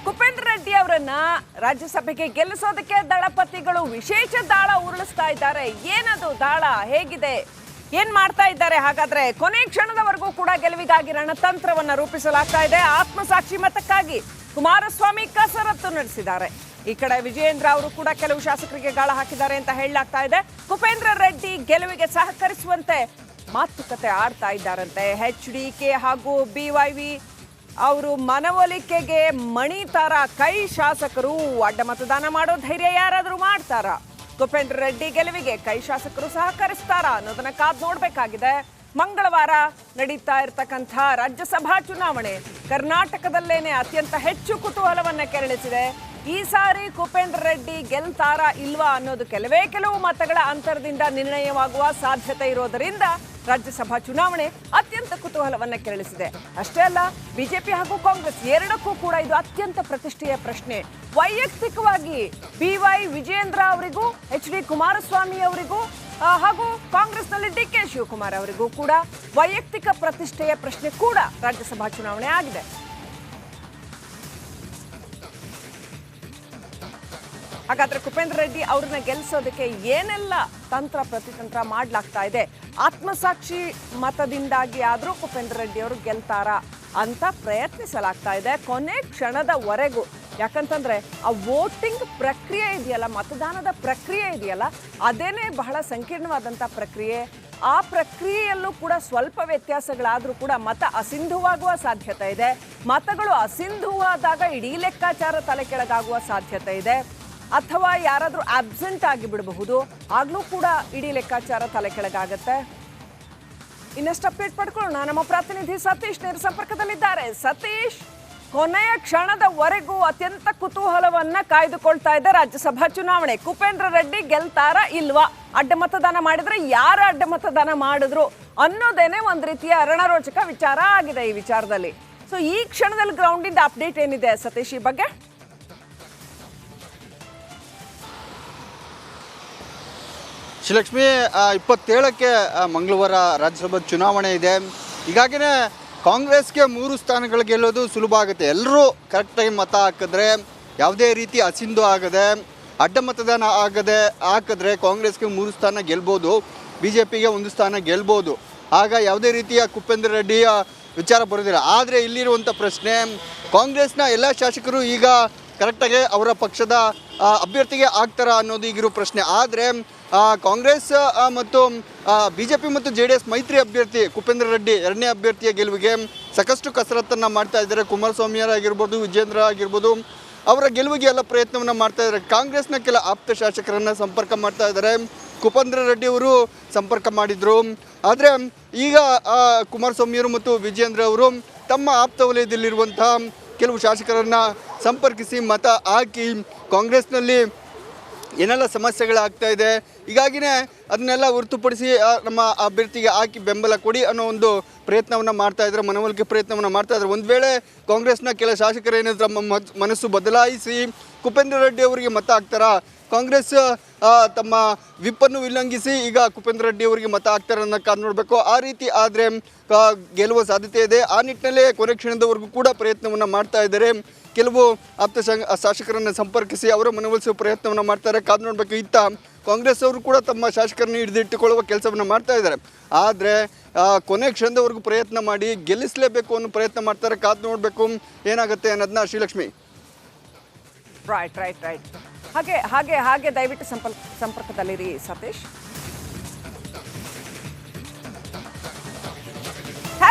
ಕುಪೇಂದ್ರ ರೆಡ್ಡಿ ಅವರನ್ನ ರಾಜ್ಯಸಭೆಗೆ ಗೆಲ್ಲಿಸೋದಕ್ಕೆ ದಳಪತಿಗಳು ವಿಶೇಷ ದಾಳ ಉರುಳಿಸ್ತಾ ಇದ್ದಾರೆ. ಏನದು ದಾಳ, ಹೇಗಿದೆ, ಏನ್ ಮಾಡ್ತಾ ಇದ್ದಾರೆ? ಹಾಗಾದ್ರೆ ಕೊನೆ ಕ್ಷಣದವರೆಗೂ ಕೂಡ ಗೆಲುವಿಗಾಗಿ ರಣತಂತ್ರವನ್ನ ರೂಪಿಸಲಾಗ್ತಾ ಇದೆ. ಆತ್ಮಸಾಕ್ಷಿ ಮತಕ್ಕಾಗಿ ಕುಮಾರಸ್ವಾಮಿ ಕಸರತ್ತು ನಡೆಸಿದ್ದಾರೆ. ಈ ಕಡೆ ವಿಜಯೇಂದ್ರ ಅವರು ಕೂಡ ಕೆಲವು ಶಾಸಕರಿಗೆ ಗಾಳ ಹಾಕಿದ್ದಾರೆ ಅಂತ ಹೇಳಲಾಗ್ತಾ ಇದೆ. ಕುಪೇಂದ್ರ ರೆಡ್ಡಿ ಗೆಲುವಿಗೆ ಸಹಕರಿಸುವಂತೆ ಮಾತುಕತೆ ಆಡ್ತಾ ಇದ್ದಾರಂತೆ. HDK ಹಾಗೂ BYV ಅವರು ಮನವೊಲಿಕೆಗೆ ಮಣಿತಾರ. ಕೈ ಶಾಸಕರು ಅಡ್ಡ ಮತದಾನ ಮಾಡೋ ಧೈರ್ಯ ಯಾರಾದರೂ ಮಾಡ್ತಾರಾ? ಕುಪೇಂದ್ರ ರೆಡ್ಡಿ ಗೆಲುವಿಗೆ ಕೈ ಶಾಸಕರು ಸಹಕರಿಸ್ತಾರಾ ಅನ್ನೋದನ್ನ ಕಾದ್ ನೋಡ್ಬೇಕಾಗಿದೆ. ಮಂಗಳವಾರ ನಡೀತಾ ಇರತಕ್ಕಂಥ ರಾಜ್ಯಸಭಾ ಚುನಾವಣೆ ಕರ್ನಾಟಕದಲ್ಲೇನೆ ಅತ್ಯಂತ ಹೆಚ್ಚು ಕುತೂಹಲವನ್ನ ಕೆರಳಿಸಿದೆ. ಈ ಸಾರಿ ಕುಪೇಂದ್ರ ರೆಡ್ಡಿ ಗೆಲ್ತಾರಾ ಇಲ್ವಾ ಅನ್ನೋದು ಕೆಲವು ಮತಗಳ ಅಂತರದಿಂದ ನಿರ್ಣಯವಾಗುವ ಸಾಧ್ಯತೆ ಇರೋದರಿಂದ ರಾಜ್ಯಸಭಾ ಚುನಾವಣೆ ಅತ್ಯಂತ ಕುತೂಹಲವನ್ನ ಕೆರಳಿಸಿದೆ. ಅಷ್ಟೇ ಅಲ್ಲ, ಬಿಜೆಪಿ ಹಾಗೂ ಕಾಂಗ್ರೆಸ್ ಎರಡಕ್ಕೂ ಕೂಡ ಇದು ಅತ್ಯಂತ ಪ್ರತಿಷ್ಠೆಯ ಪ್ರಶ್ನೆ. ವೈಯಕ್ತಿಕವಾಗಿ BY ವಿಜಯೇಂದ್ರ ಅವರಿಗೂ, HD ಕುಮಾರಸ್ವಾಮಿ ಅವರಿಗೂ ಹಾಗೂ ಕಾಂಗ್ರೆಸ್ನಲ್ಲಿ DK ಶಿವಕುಮಾರ್ ಅವರಿಗೂ ಕೂಡ ವೈಯಕ್ತಿಕ ಪ್ರತಿಷ್ಠೆಯ ಪ್ರಶ್ನೆ ಕೂಡ ರಾಜ್ಯಸಭಾ ಚುನಾವಣೆ ಆಗಿದೆ. ಹಾಗಾದ್ರೆ ಕುಪೇಂದ್ರ ರೆಡ್ಡಿ ಅವ್ರನ್ನ ಗೆಲ್ಲಿಸೋದಕ್ಕೆ ಏನೆಲ್ಲ ತಂತ್ರ ಪ್ರತಿತಂತ್ರ ಮಾಡ್ಲಾಗ್ತಾ ಇದೆ? ಆತ್ಮಸಾಕ್ಷಿ ಮತದಿಂದಾಗಿ ಆದ್ರೂ ಕುಪೇಂದ್ರ ರೆಡ್ಡಿ ಅವರು ಗೆಲ್ತಾರಾ ಅಂತ ಪ್ರಯತ್ನಿಸಲಾಗ್ತಾ ಇದೆ ಕೊನೆ ಕ್ಷಣದವರೆಗೂ. ಯಾಕಂತಂದ್ರೆ ಆ ವೋಟಿಂಗ್ ಪ್ರಕ್ರಿಯೆ ಇದೆಯಲ್ಲ, ಮತದಾನದ ಪ್ರಕ್ರಿಯೆ ಇದೆಯಲ್ಲ, ಅದೇನೇ ಬಹಳ ಸಂಕೀರ್ಣವಾದಂಥ ಪ್ರಕ್ರಿಯೆ. ಆ ಪ್ರಕ್ರಿಯೆಯಲ್ಲೂ ಕೂಡ ಸ್ವಲ್ಪ ವ್ಯತ್ಯಾಸಗಳಾದರೂ ಕೂಡ ಮತ ಅಸಿಂಧುವಾಗುವ ಸಾಧ್ಯತೆ ಇದೆ. ಮತಗಳು ಅಸಿಂಧುವಾದಾಗ ಇಡೀ ಲೆಕ್ಕಾಚಾರ ತಲೆ ಕೆಳಗಾಗುವ ಸಾಧ್ಯತೆ ಇದೆ. ಅಥವಾ ಯಾರಾದರೂ ಆಬ್ಸೆಂಟ್ ಆಗಿ ಬಿಡಬಹುದು, ಆಗ್ಲೂ ಕೂಡ ಇಡೀ ಲೆಕ್ಕಾಚಾರ ತಲೆ ಕೆಳಗಾಗತ್ತೆ. ಇನ್ನಷ್ಟು ಅಪ್ಡೇಟ್ ಪಡ್ಕೊಳ್ಳೋಣ. ನಮ್ಮ ಪ್ರತಿನಿಧಿ ಸತೀಶ್ ನೇರ ಸಂಪರ್ಕದಲ್ಲಿದ್ದಾರೆ. ಸತೀಶ್, ಕೊನೆಯ ಕ್ಷಣದವರೆಗೂ ಅತ್ಯಂತ ಕುತೂಹಲವನ್ನ ಕಾಯ್ದುಕೊಳ್ತಾ ಇದೆ ರಾಜ್ಯಸಭಾ ಚುನಾವಣೆ. ಕುಪೇಂದ್ರ ರೆಡ್ಡಿ ಗೆಲ್ತಾರಾ ಇಲ್ವಾ? ಅಡ್ಡ ಮತದಾನ ಮಾಡಿದ್ರೆ ಯಾರು ಅಡ್ಡ ಮತದಾನ ಮಾಡಿದ್ರು ಅನ್ನೋದೇನೆ ಒಂದ್ ರೀತಿಯ ರಣರೋಚಕ ವಿಚಾರ ಆಗಿದೆ ಈ ವಿಚಾರದಲ್ಲಿ. ಸೊ ಈ ಕ್ಷಣದಲ್ಲಿ ಗ್ರೌಂಡಿಂದ ಅಪ್ಡೇಟ್ ಏನಿದೆ ಸತೀಶ್ ಈ ಬಗ್ಗೆ? ಶ್ರೀಲಕ್ಷ್ಮಿ, 27ಕ್ಕೆ ಮಂಗಳವಾರ ರಾಜ್ಯಸಭಾ ಚುನಾವಣೆ ಇದೆ. ಹೀಗಾಗಿನೇ ಕಾಂಗ್ರೆಸ್ಗೆ 3 ಸ್ಥಾನಗಳು ಗೆಲ್ಲೋದು ಸುಲಭ ಆಗುತ್ತೆ. ಎಲ್ಲರೂ ಕರೆಕ್ಟಾಗಿ ಮತ ಹಾಕಿದ್ರೆ, ಯಾವುದೇ ರೀತಿ ಅಸಿಂಧು ಆಗದೆ, ಅಡ್ಡ ಮತದಾನ ಹಾಕಿದ್ರೆ ಕಾಂಗ್ರೆಸ್ಗೆ 3 ಸ್ಥಾನ ಗೆಲ್ಬೋದು, BJPಗೆ 1 ಸ್ಥಾನ ಗೆಲ್ಬೋದು. ಆಗ ಯಾವುದೇ ರೀತಿಯ ಕುಪೇಂದ್ರ ರೆಡ್ಡಿಯ ವಿಚಾರ ಬರೋದಿಲ್ಲ. ಆದರೆ ಇಲ್ಲಿರುವಂಥ ಪ್ರಶ್ನೆ, ಕಾಂಗ್ರೆಸ್ನ ಎಲ್ಲ ಶಾಸಕರು ಈಗ ಕರೆಕ್ಟಾಗಿ ಅವರ ಪಕ್ಷದ ಅಭ್ಯರ್ಥಿಗೆ ಆಗ್ತಾರಾ ಅನ್ನೋದು ಈಗಿರೋ ಪ್ರಶ್ನೆ. ಆದರೆ ಕಾಂಗ್ರೆಸ್ ಮತ್ತು BJP ಮತ್ತು JDS ಮೈತ್ರಿ ಅಭ್ಯರ್ಥಿ ಕುಪೇಂದ್ರ ರೆಡ್ಡಿ ಎರಡನೇ ಅಭ್ಯರ್ಥಿಯ ಗೆಲುವಿಗೆ ಸಾಕಷ್ಟು ಕಸರತ್ತನ್ನು ಮಾಡ್ತಾ ಇದ್ದಾರೆ. ಕುಮಾರಸ್ವಾಮಿಯವರಾಗಿರ್ಬೋದು, ವಿಜೇಂದ್ರ ಆಗಿರ್ಬೋದು, ಅವರ ಗೆಲುವಿಗೆ ಎಲ್ಲ ಪ್ರಯತ್ನವನ್ನು ಮಾಡ್ತಾ ಇದ್ದಾರೆ. ಕಾಂಗ್ರೆಸ್ನ ಕೆಲ ಆಪ್ತ ಶಾಸಕರನ್ನು ಸಂಪರ್ಕ ಮಾಡ್ತಾ ಇದ್ದಾರೆ. ಕುಪೇಂದ್ರ ರೆಡ್ಡಿ ಅವರು ಸಂಪರ್ಕ ಮಾಡಿದರು. ಆದರೆ ಈಗ ಕುಮಾರಸ್ವಾಮಿಯವರು ಮತ್ತು ವಿಜೇಂದ್ರ ಅವರು ತಮ್ಮ ಆಪ್ತ ವಲಯದಲ್ಲಿರುವಂತಹ ಕೆಲವು ಶಾಸಕರನ್ನು ಸಂಪರ್ಕಿಸಿ ಮತ ಹಾಕಿ ಕಾಂಗ್ರೆಸ್ನಲ್ಲಿ ಏನೆಲ್ಲ ಸಮಸ್ಯೆಗಳಾಗ್ತಾ ಇದೆ, ಹೀಗಾಗಿನೇ ಅದನ್ನೆಲ್ಲ ಹೊರತುಪಡಿಸಿ ನಮ್ಮ ಅಭ್ಯರ್ಥಿಗೆ ಹಾಕಿ ಬೆಂಬಲ ಕೊಡಿ ಅನ್ನೋ ಒಂದು ಪ್ರಯತ್ನವನ್ನು ಮಾಡ್ತಾ ಇದ್ದಾರೆ, ಮನವೊಲಿಕೆ ಪ್ರಯತ್ನವನ್ನು ಮಾಡ್ತಾ ಇದ್ದಾರೆ. ಒಂದು ವೇಳೆ ಕಾಂಗ್ರೆಸ್ನ ಕೆಲ ಶಾಸಕರು ಏನಾದರೂ ತಮ್ಮ ಮನಸ್ಸು ಬದಲಾಯಿಸಿ ಕುಪೇಂದ್ರ ರೆಡ್ಡಿ ಅವರಿಗೆ ಮತ ಹಾಕ್ತಾರಾ, ಕಾಂಗ್ರೆಸ್ ತಮ್ಮ ವಿಪ್ಪನ್ನು ಉಲ್ಲಂಘಿಸಿ ಈಗ ಕುಪೇಂದ್ರ ರೆಡ್ಡಿ ಅವರಿಗೆ ಮತ ಹಾಕ್ತಾರೆ ಅನ್ನೋ ಕಾದು ನೋಡಬೇಕು. ಆ ರೀತಿ ಆದರೆ ಗೆಲ್ಲುವ ಸಾಧ್ಯತೆ ಇದೆ. ಆ ನಿಟ್ಟಿನಲ್ಲೇ ಕೊನೆ ಕ್ಷಣದವರೆಗೂ ಕೂಡ ಪ್ರಯತ್ನವನ್ನು ಮಾಡ್ತಾ ಇದ್ದಾರೆ. ಕೆಲವು ಆಪ್ತ ಶಾಸಕರನ್ನು ಸಂಪರ್ಕಿಸಿ ಅವರ ಮನವೊಲಿಸುವ ಪ್ರಯತ್ನವನ್ನು ಮಾಡ್ತಾರೆ. ಕಾದು ನೋಡಬೇಕು. ಇತ್ತ ಕಾಂಗ್ರೆಸ್ ಅವರು ಕೂಡ ತಮ್ಮ ಶಾಸಕರನ್ನು ಹಿಡಿದಿಟ್ಟುಕೊಳ್ಳುವ ಕೆಲಸವನ್ನು ಮಾಡ್ತಾ ಇದ್ದಾರೆ. ಆದರೆ ಕೊನೆ ಕ್ಷಣದವರೆಗೂ ಪ್ರಯತ್ನ ಮಾಡಿ ಗೆಲ್ಲಿಸಲೇಬೇಕು ಅನ್ನೋ ಪ್ರಯತ್ನ ಮಾಡ್ತಾರೆ. ಕಾದು ನೋಡಬೇಕು ಏನಾಗುತ್ತೆ ಅನ್ನೋದನ್ನ. ಶ್ರೀಲಕ್ಷ್ಮಿ, ರೈಟ್. ಹಾಗೆ ದಯವಿಟ್ಟು ಸಂಪರ್ಕದಲ್ಲಿರಿ ಸತೀಶ್.